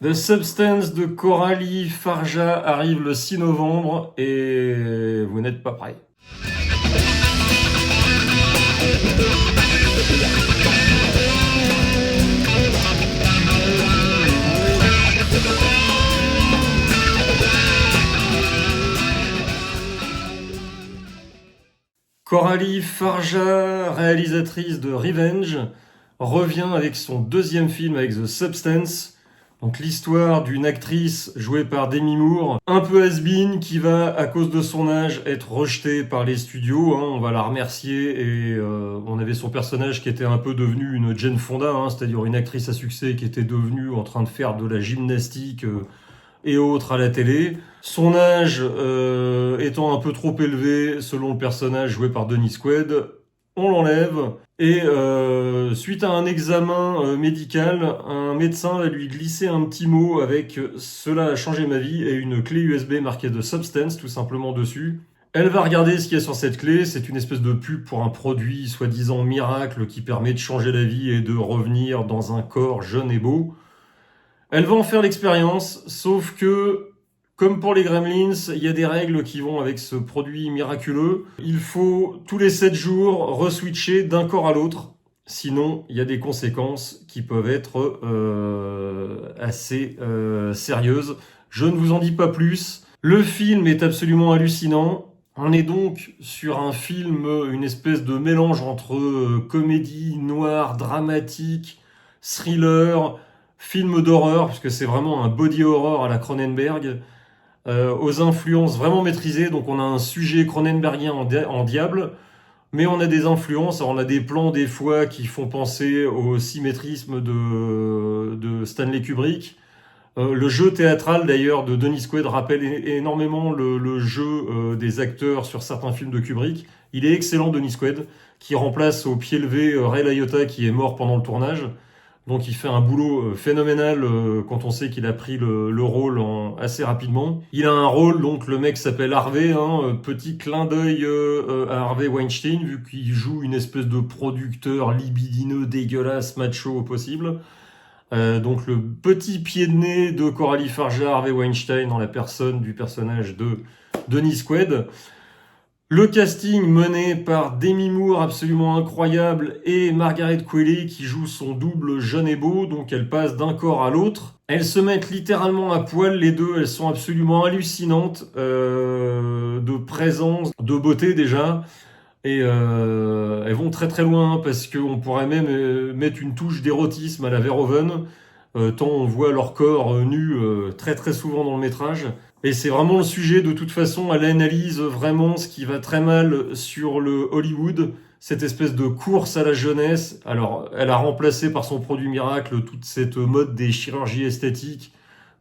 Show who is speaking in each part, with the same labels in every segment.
Speaker 1: The Substance de Coralie Farja arrive le 6 novembre et vous n'êtes pas prêts. Coralie Farja, réalisatrice de Revenge, revient avec son deuxième film avec The Substance. Donc l'histoire d'une actrice jouée par Demi Moore, un peu has-been, qui va, à cause de son âge, être rejetée par les studios. On va la remercier et on avait son personnage qui était un peu devenu une Jane Fonda, c'est-à-dire une actrice à succès qui était devenue en train de faire de la gymnastique et autres à la télé. Son âge étant un peu trop élevé selon le personnage joué par Dennis Quaid, on l'enlève et suite à un examen médical, un médecin va lui glisser un petit mot avec « Cela a changé ma vie » et une clé USB marquée de Substance tout simplement dessus. Elle va regarder ce qu'il y a sur cette clé, c'est une espèce de pub pour un produit soi-disant miracle qui permet de changer la vie et de revenir dans un corps jeune et beau. Elle va en faire l'expérience, sauf que, comme pour les Gremlins, il y a des règles qui vont avec ce produit miraculeux. Il faut tous les 7 jours reswitcher d'un corps à l'autre. Sinon, il y a des conséquences qui peuvent être assez sérieuses. Je ne vous en dis pas plus. Le film est absolument hallucinant. On est donc sur un film, une espèce de mélange entre comédie noire, dramatique, thriller, film d'horreur, puisque c'est vraiment un body horror à la Cronenberg, aux influences vraiment maîtrisées. Donc on a un sujet cronenbergien en diable, mais on a des influences, on a des plans des fois qui font penser au symétrisme de Stanley Kubrick. Le jeu théâtral d'ailleurs de Dennis Quaid rappelle énormément le jeu des acteurs sur certains films de Kubrick. Il est excellent, Dennis Quaid, qui remplace au pied levé Ray Liotta qui est mort pendant le tournage. Donc il fait un boulot phénoménal quand on sait qu'il a pris le rôle assez rapidement. Il a un rôle, donc le mec s'appelle Harvey, petit clin d'œil à Harvey Weinstein, vu qu'il joue une espèce de producteur libidineux, dégueulasse, macho au possible. Donc le petit pied de nez de Coralie Farja, Harvey Weinstein, dans la personne du personnage de Dennis Quaid. Le casting mené par Demi Moore, absolument incroyable, et Margaret Qualley qui joue son double jeune et beau, donc elles passent d'un corps à l'autre. Elles se mettent littéralement à poil les deux, elles sont absolument hallucinantes de présence, de beauté déjà. Et elles vont très très loin parce qu'on pourrait même mettre une touche d'érotisme à la Verhoeven, tant on voit leur corps nus très très souvent dans le métrage. Et c'est vraiment le sujet, de toute façon, elle analyse vraiment ce qui va très mal sur le Hollywood, cette espèce de course à la jeunesse. Alors, elle a remplacé par son produit miracle toute cette mode des chirurgies esthétiques,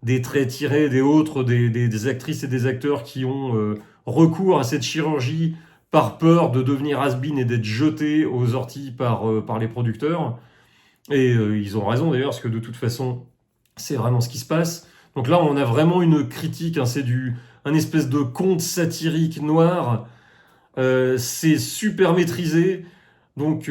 Speaker 1: des traits tirés, des autres, des actrices et des acteurs qui ont recours à cette chirurgie par peur de devenir has-been et d'être jetés aux orties par les producteurs. Et ils ont raison d'ailleurs, parce que de toute façon, c'est vraiment ce qui se passe. Donc là, on a vraiment une critique, c'est un espèce de conte satirique noir. C'est super maîtrisé. Donc,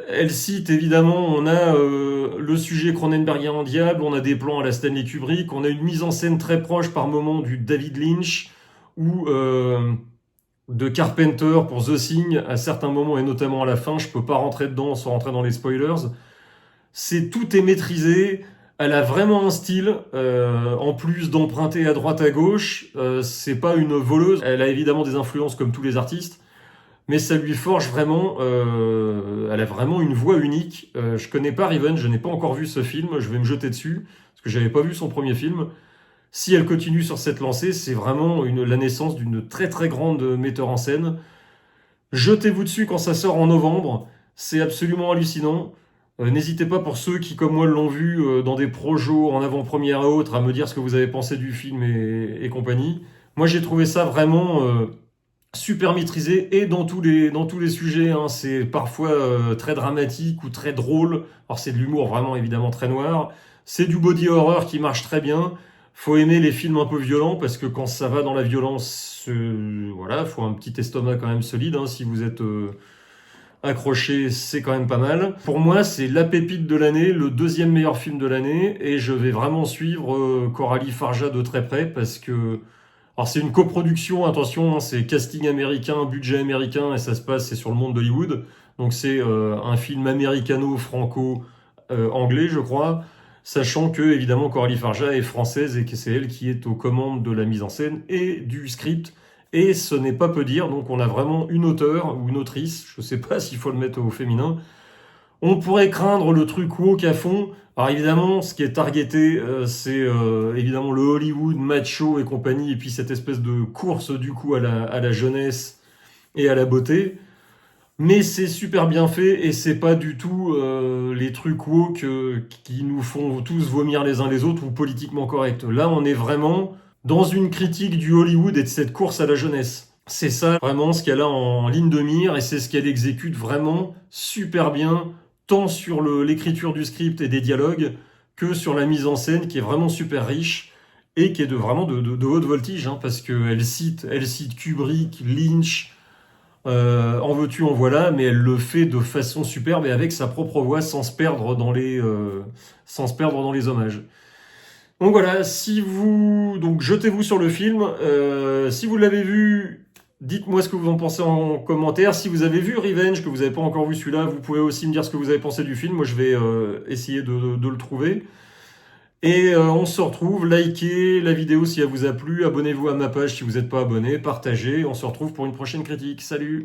Speaker 1: elle cite évidemment, on a le sujet cronenbergien en diable, on a des plans à la Stanley Kubrick, on a une mise en scène très proche par moment du David Lynch ou de Carpenter pour The Thing à certains moments et notamment à la fin. Je peux pas rentrer dedans sans rentrer dans les spoilers. Tout est maîtrisé. Elle a vraiment un style, en plus d'emprunter à droite à gauche. C'est pas une voleuse. Elle a évidemment des influences comme tous les artistes, mais ça lui forge vraiment. Elle a vraiment une voix unique. Je connais pas Revenge, je n'ai pas encore vu ce film. Je vais me jeter dessus parce que j'avais pas vu son premier film. Si elle continue sur cette lancée, c'est vraiment la naissance d'une très très grande metteur en scène. Jetez-vous dessus quand ça sort en novembre. C'est absolument hallucinant. N'hésitez pas, pour ceux qui, comme moi, l'ont vu dans des projos en avant-première et autres, à me dire ce que vous avez pensé du film et compagnie. Moi, j'ai trouvé ça vraiment super maîtrisé et dans tous les sujets. C'est parfois très dramatique ou très drôle. Alors, c'est de l'humour vraiment évidemment très noir. C'est du body horror qui marche très bien. Faut aimer les films un peu violents parce que quand ça va dans la violence, voilà, faut un petit estomac quand même solide si vous êtes accroché, c'est quand même pas mal. Pour moi, c'est la pépite de l'année, le deuxième meilleur film de l'année, et je vais vraiment suivre Coralie Farja de très près parce que alors c'est une coproduction, attention, hein, c'est casting américain, budget américain, et ça se passe, c'est sur le monde d'Hollywood. Donc c'est un film américano-franco-anglais, je crois, sachant que évidemment Coralie Farja est française et que c'est elle qui est aux commandes de la mise en scène et du script. Et ce n'est pas peu dire, donc on a vraiment une auteure ou une autrice, je sais pas s'il faut le mettre au féminin. On pourrait craindre le truc woke à fond. Alors évidemment, ce qui est targeté, c'est évidemment le Hollywood macho et compagnie, et puis cette espèce de course du coup à la jeunesse et à la beauté. Mais c'est super bien fait et c'est pas du tout les trucs woke qui nous font tous vomir les uns les autres ou politiquement corrects. Là, on est vraiment dans une critique du Hollywood et de cette course à la jeunesse. C'est ça vraiment ce qu'elle a en ligne de mire et c'est ce qu'elle exécute vraiment super bien, tant sur l'écriture du script et des dialogues que sur la mise en scène qui est vraiment super riche et qui est vraiment de haute voltige, hein, parce qu'elle elle cite Kubrick, Lynch, en veux-tu, en voilà, mais elle le fait de façon superbe et avec sa propre voix sans se perdre sans se perdre dans les hommages. Donc voilà, si vous donc jetez-vous sur le film. Si vous l'avez vu, dites-moi ce que vous en pensez en commentaire. Si vous avez vu Revenge, que vous n'avez pas encore vu celui-là, vous pouvez aussi me dire ce que vous avez pensé du film. Moi, je vais essayer de le trouver. Et on se retrouve, likez la vidéo si elle vous a plu, abonnez-vous à ma page si vous n'êtes pas abonné, partagez, on se retrouve pour une prochaine critique. Salut!